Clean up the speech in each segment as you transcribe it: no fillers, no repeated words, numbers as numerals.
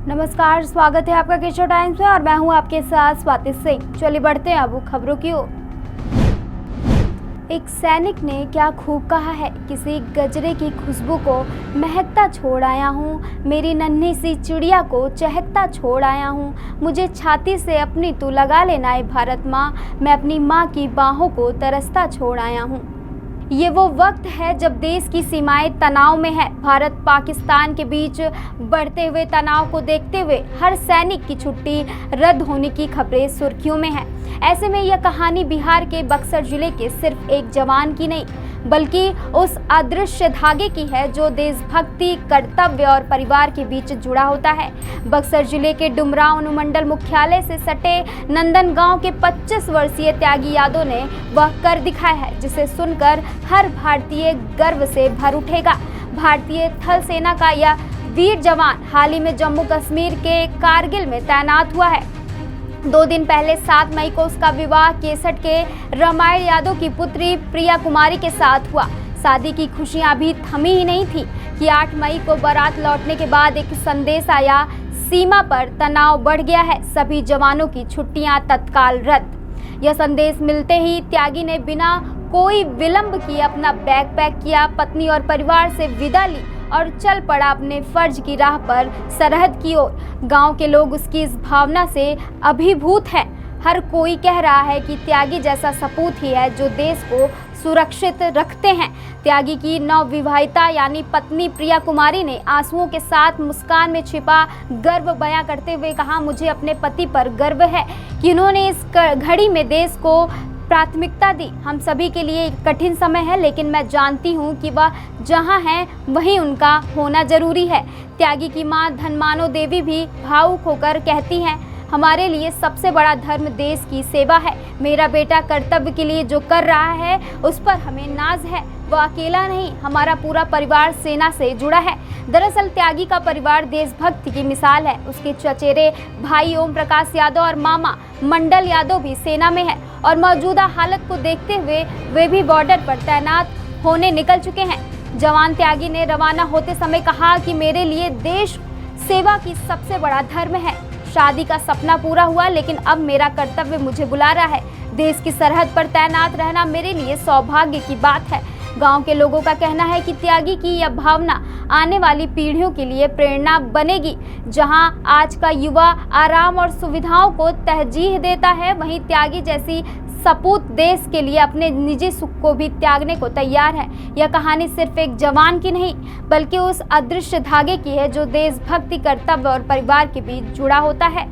नमस्कार, स्वागत है आपका केशव टाइम्स में और मैं हूं आपके साथ स्वाति सिंह। चलिए बढ़ते हैं अब खबरों की ओर। एक सैनिक ने क्या खूब कहा है, किसी गजरे की खुशबू को महकता छोड़ आया हूँ, मेरी नन्ही सी चिड़िया को चहकता छोड़ आया हूँ, मुझे छाती से अपनी तू लगा लेना है भारत माँ, मैं अपनी माँ की बाहों को तरसता छोड़ आया हूँ। ये वो वक्त है जब देश की सीमाएं तनाव में है। भारत पाकिस्तान के बीच बढ़ते हुए तनाव को देखते हुए हर सैनिक की छुट्टी रद्द होने की खबरें सुर्खियों में है। ऐसे में यह कहानी बिहार के बक्सर जिले के सिर्फ एक जवान की नहीं बल्कि उस अदृश्य धागे की है जो देशभक्ति, कर्तव्य और परिवार के बीच जुड़ा होता है। बक्सर जिले के डुमरांव अनुमंडल मुख्यालय से सटे नंदनगांव के 25 वर्षीय त्यागी यादव ने वह कर दिखाया है जिसे सुनकर हर भारतीय गर्व से भर उठेगा। भारतीय थल सेना का यह वीर जवान हाल ही में जम्मू कश्मीर के कारगिल में तैनात हुआ है। 2 दिन पहले 7 मई को उसका विवाह केसठ के रामायण यादव की पुत्री प्रिया कुमारी के साथ हुआ। शादी की खुशियां अभी थमी ही नहीं थी कि 8 मई को बारात लौटने के बाद एक संदेश आया, सीमा पर तनाव बढ़ गया है, सभी जवानों की छुट्टियां तत्काल रद्द। यह संदेश मिलते ही त्यागी ने बिना कोई विलंब किए अपना बैग पैक किया, पत्नी और परिवार से विदा ली और चल पड़ा अपने फर्ज की राह पर सरहद की ओर। गांव के लोग उसकी इस भावना से अभिभूत हैं। हर कोई कह रहा है कि त्यागी जैसा सपूत ही है जो देश को सुरक्षित रखते हैं। त्यागी की नवविवाहिता यानी पत्नी प्रिया कुमारी ने आंसुओं के साथ मुस्कान में छिपा गर्व बयां करते हुए कहा, मुझे अपने पति पर गर्व है कि उन्होंने इस घड़ी में देश को प्राथमिकता दी। हम सभी के लिए एक कठिन समय है लेकिन मैं जानती हूँ कि वह जहाँ हैं वहीं उनका होना जरूरी है। त्यागी की मां धनमानो देवी भी भावुक होकर कहती हैं, हमारे लिए सबसे बड़ा धर्म देश की सेवा है। मेरा बेटा कर्तव्य के लिए जो कर रहा है उस पर हमें नाज है। वह अकेला नहीं, हमारा पूरा परिवार सेना से जुड़ा है। दरअसल त्यागी का परिवार देशभक्ति की मिसाल है। उसके चचेरे भाई ओम प्रकाश यादव और मामा मंडल यादव भी सेना में है और मौजूदा हालत को देखते हुए वे भी बॉर्डर पर तैनात होने निकल चुके हैं। जवान त्यागी ने रवाना होते समय कहा कि मेरे लिए देश सेवा की सबसे बड़ा धर्म है। शादी का सपना पूरा हुआ लेकिन अब मेरा कर्तव्य मुझे बुला रहा है। देश की सरहद पर तैनात रहना मेरे लिए सौभाग्य की बात है। गांव के लोगों का कहना है कि त्यागी की यह भावना आने वाली पीढ़ियों के लिए प्रेरणा बनेगी। जहां आज का युवा आराम और सुविधाओं को तरजीह देता है, वहीं त्यागी जैसी सपूत देश के लिए अपने निजी सुख को भी त्यागने को तैयार है। यह कहानी सिर्फ एक जवान की नहीं बल्कि उस अदृश्य धागे की है जो देशभक्ति, कर्तव्य और परिवार के बीच जुड़ा होता है।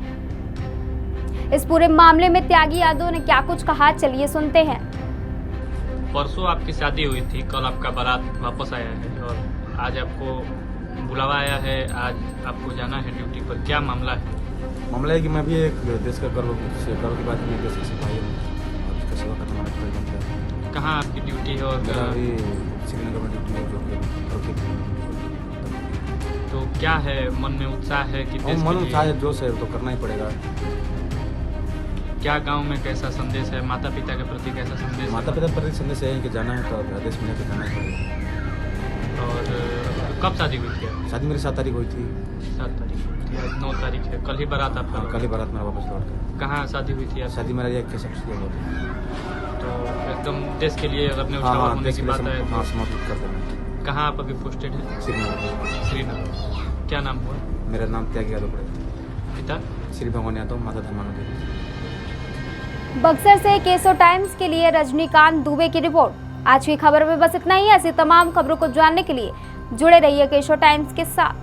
इस पूरे मामले में त्यागी यादव ने क्या कुछ कहा, चलिए सुनते हैं। परसों आपकी शादी हुई थी, कल आपका बारात वापस आया है और आज आपको बुलावा आया है, आज आपको जाना है ड्यूटी पर। क्या मामला है? मामला है कि मैं भी एक देश का गर्व की बात है, देश का सिपाही हूँ और उसका सेवा करना हमारा फर्ज बनता है। कहाँ आपकी ड्यूटी है? और मेरा अभी श्रीनगर में ड्यूटी है जो तो क्या है मन में उत्साह है कि देश मन उत्साह है, जोश है, तो करना ही पड़ेगा। क्या गांव में कैसा संदेश है, माता पिता के प्रति कैसा संदेश? माता पिता के प्रति संदेश है कि जाना है तो देश में जाकर जाना ही पड़ेगा। और कब शादी हुई थी? शादी मेरी 7 तारीख हुई थी। 7 तारीख हुई थी, आज 9 तारीख है। कल ही बारात आपका? कल ही बारात मेरा वापस लौट गया। कहाँ शादी हुई थी आपकी? शादी मेरा एक सबसे होती। तो एकदम देश के लिए अगर न्यौछावर होने की बात है हाँ, समर्पित कर देना। कहाँ आप अभी पोस्टेड हैं? श्रीनगर। क्या नाम हुआ? मेरा नाम त्यागी यादव पड़ेगा। पिता? श्री भगवान यादव, माता धनमानो देवी। बक्सर से केशव टाइम्स के लिए रजनीकांत दुबे की रिपोर्ट। आज की खबर में बस इतना ही। ऐसी तमाम खबरों को जानने के लिए जुड़े रहिए केशव टाइम्स के साथ।